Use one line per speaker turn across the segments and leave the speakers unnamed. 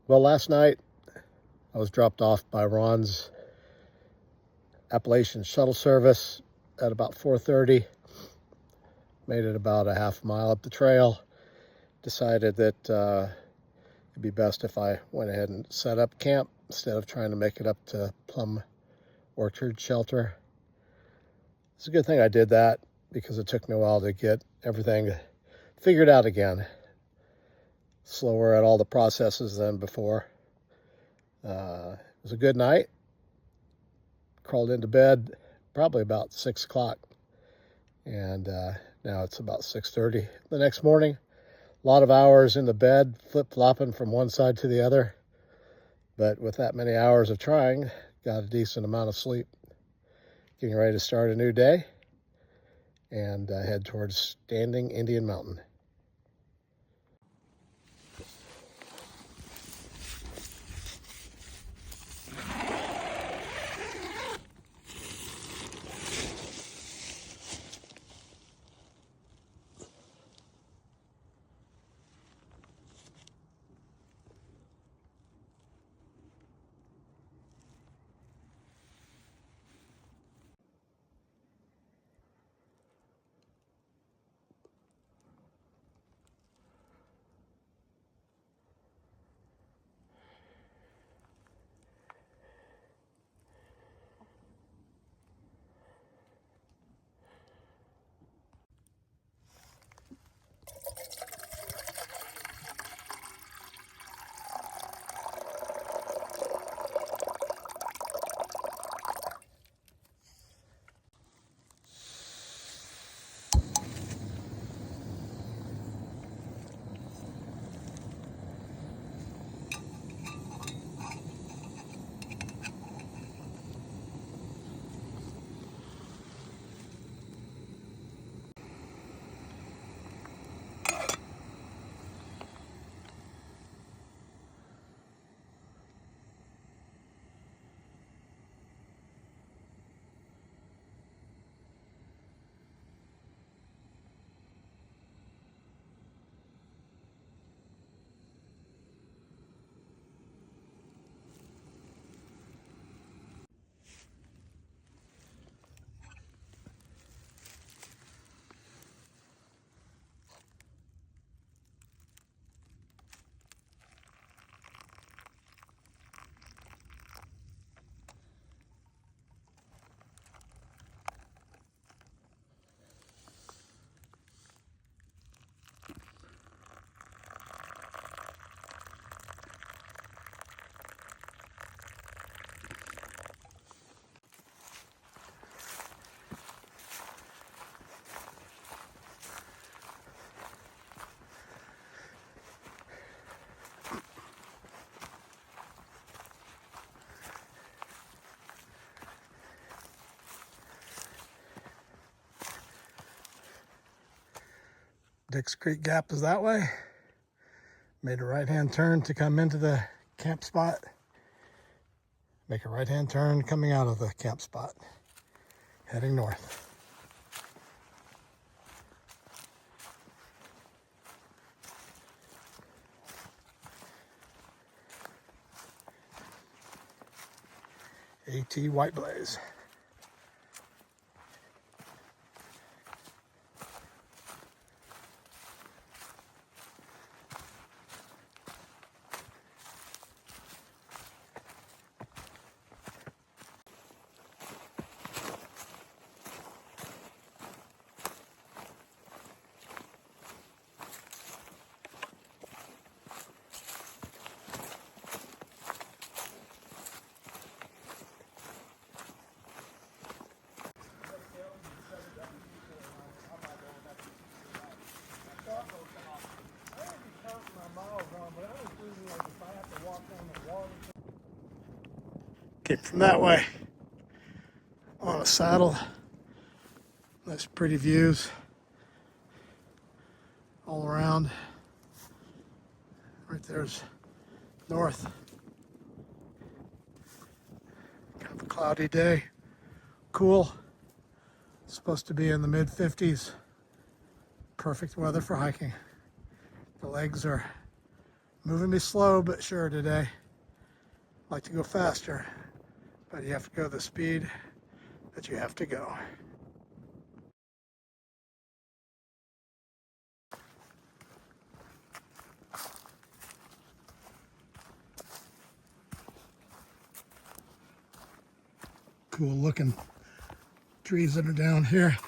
Well, last night I was dropped off by Ron's Appalachian shuttle service at about 4:30. Made it about a half mile up the trail. Decided that it'd be best if I went ahead and set up camp instead of trying to make it up to Plum Orchard Shelter. It's a good thing I did that because it took me a while to get everything figured out again. Slower at all the processes than before. It was a good night. Crawled into bed probably about 6 o'clock. And now it's about 6:30 the next morning. A lot of hours in the bed, flip-flopping from one side to the other. But with that many hours of trying, got a decent amount of sleep. Getting ready to start a new day and head towards Standing Indian Mountain. Dix Creek Gap is that way. Made a right-hand turn to come into the camp spot. Make a right-hand turn coming out of the camp spot. Heading north. AT White Blaze. Came from that way on a saddle. Nice pretty views all around. Right there's north. Kind of a cloudy day. Cool. It's supposed to be in the mid-50s. Perfect weather for hiking. The legs are Moving me slow but sure today. Like to go faster, but you have to go the speed that you have to go. Cool looking trees that are down here.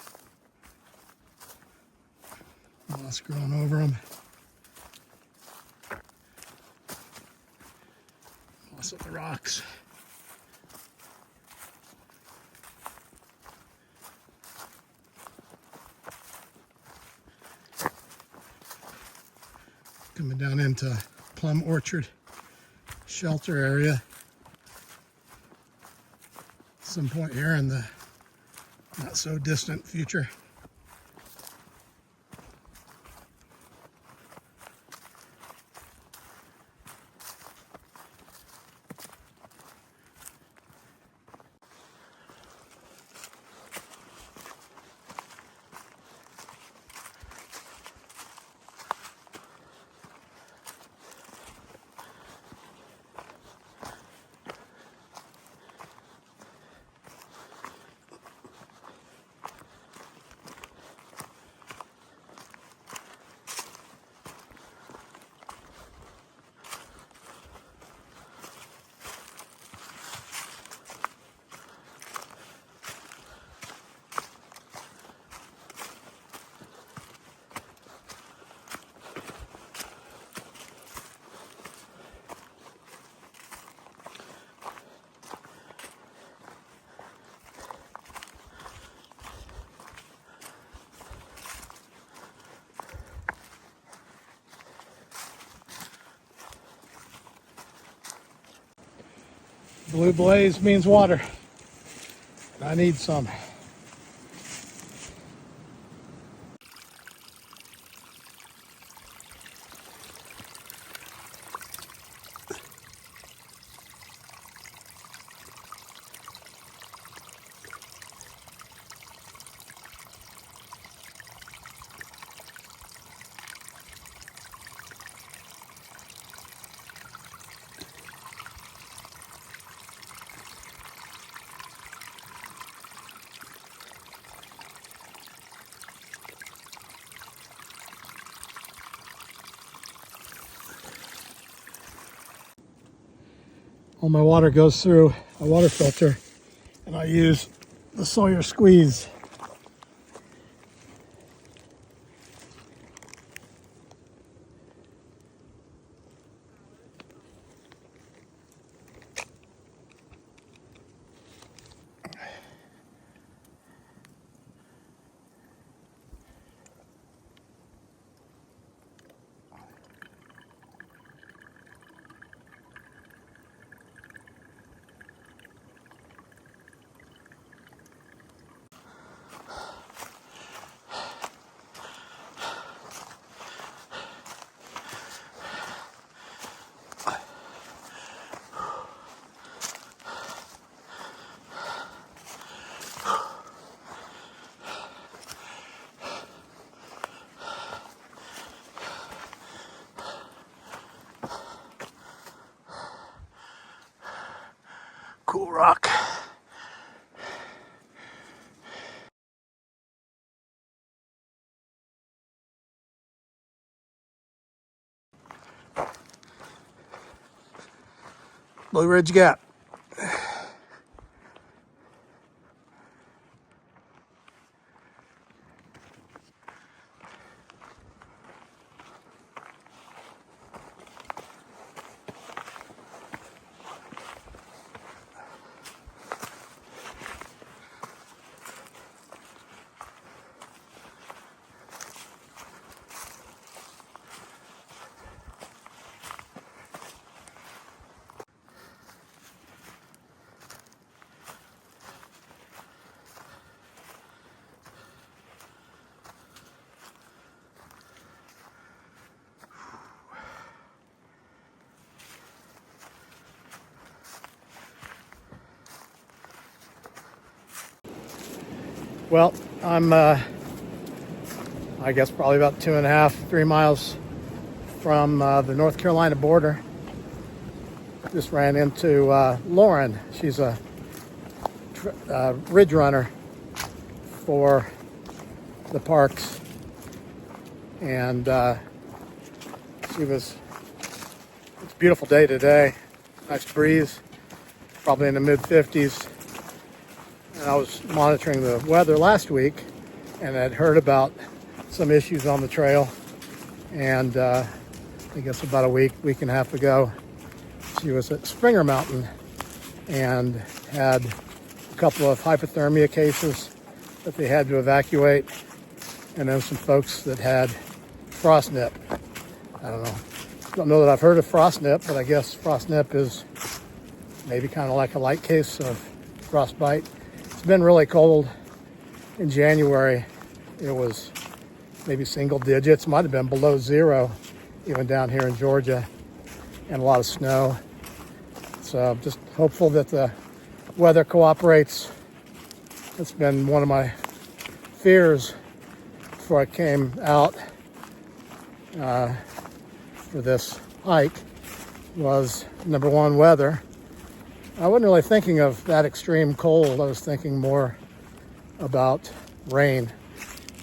Moss growing over them. Moss at the rocks. Coming down into Plum Orchard shelter area. Some point here in the not so distant future. Blue blaze means water, and I need some. All my water goes through a water filter, and I use the Sawyer squeeze. Cool rock. Blue Ridge Gap. Well, I'm, I guess probably about 2.5, 3 miles from the North Carolina border. Just ran into Lauren. She's a ridge runner for the parks, and it's a beautiful day today. Nice breeze, probably in the mid-50s. And I was monitoring the weather last week and had heard about some issues on the trail. And I guess about a week and a half ago, she was at Springer Mountain and had a couple of hypothermia cases that they had to evacuate, and then some folks that had frost nip. I don't know that I've heard of frost nip, but I guess frost nip is maybe kind of like a light case of frostbite. It's been really cold. In January, it was maybe single digits, might have been below zero, even down here in Georgia, and a lot of snow. So I'm just hopeful that the weather cooperates. It's been one of my fears before I came out for this hike was, number one, weather. I wasn't really thinking of that extreme cold. I was thinking more about rain,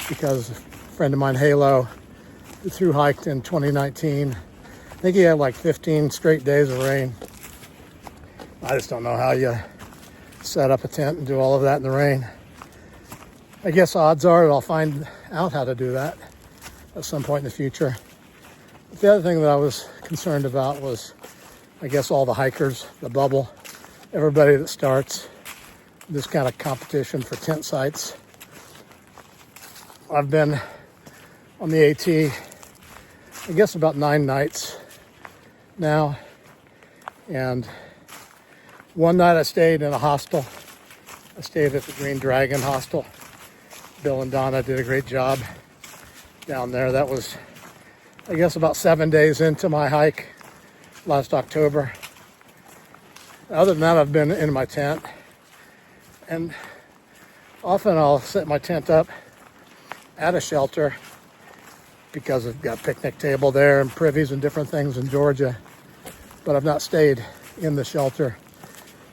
because a friend of mine, Halo, who thru hiked in 2019, I think he had like 15 straight days of rain. I just don't know how you set up a tent and do all of that in the rain. I guess odds are that I'll find out how to do that at some point in the future. But the other thing that I was concerned about was, I guess, all the hikers, the bubble, everybody that starts this kind of competition for tent sites. I've been on the AT, I guess, about 9 nights now. And one night I stayed in a hostel. I stayed at the Green Dragon Hostel. Bill and Donna did a great job down there. That was, I guess, about 7 days into my hike last October. Other than that, I've been in my tent, and often I'll set my tent up at a shelter because I've got a picnic table there and privies and different things in Georgia, but I've not stayed in the shelter.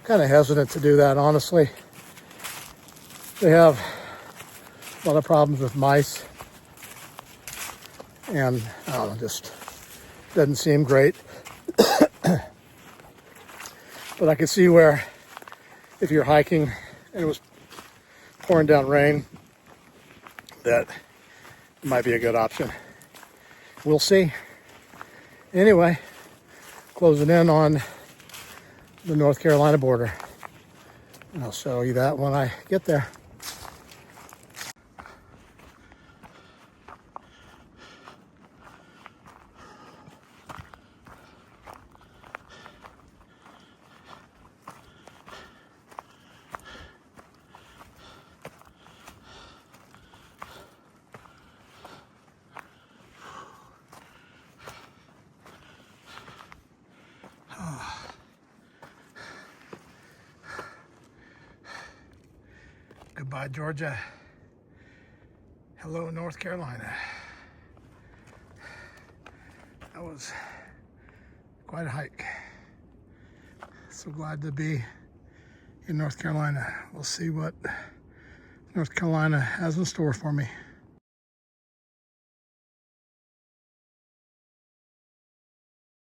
Kind of hesitant to do that, honestly. They have a lot of problems with mice, and I don't know, just doesn't seem great. But I could see where, if you're hiking and it was pouring down rain, that it might be a good option. We'll see. Anyway, closing in on the North Carolina border. And I'll show you that when I get there. Goodbye, Georgia. Hello, North Carolina. That was quite a hike. So glad to be in North Carolina. We'll see what North Carolina has in store for me.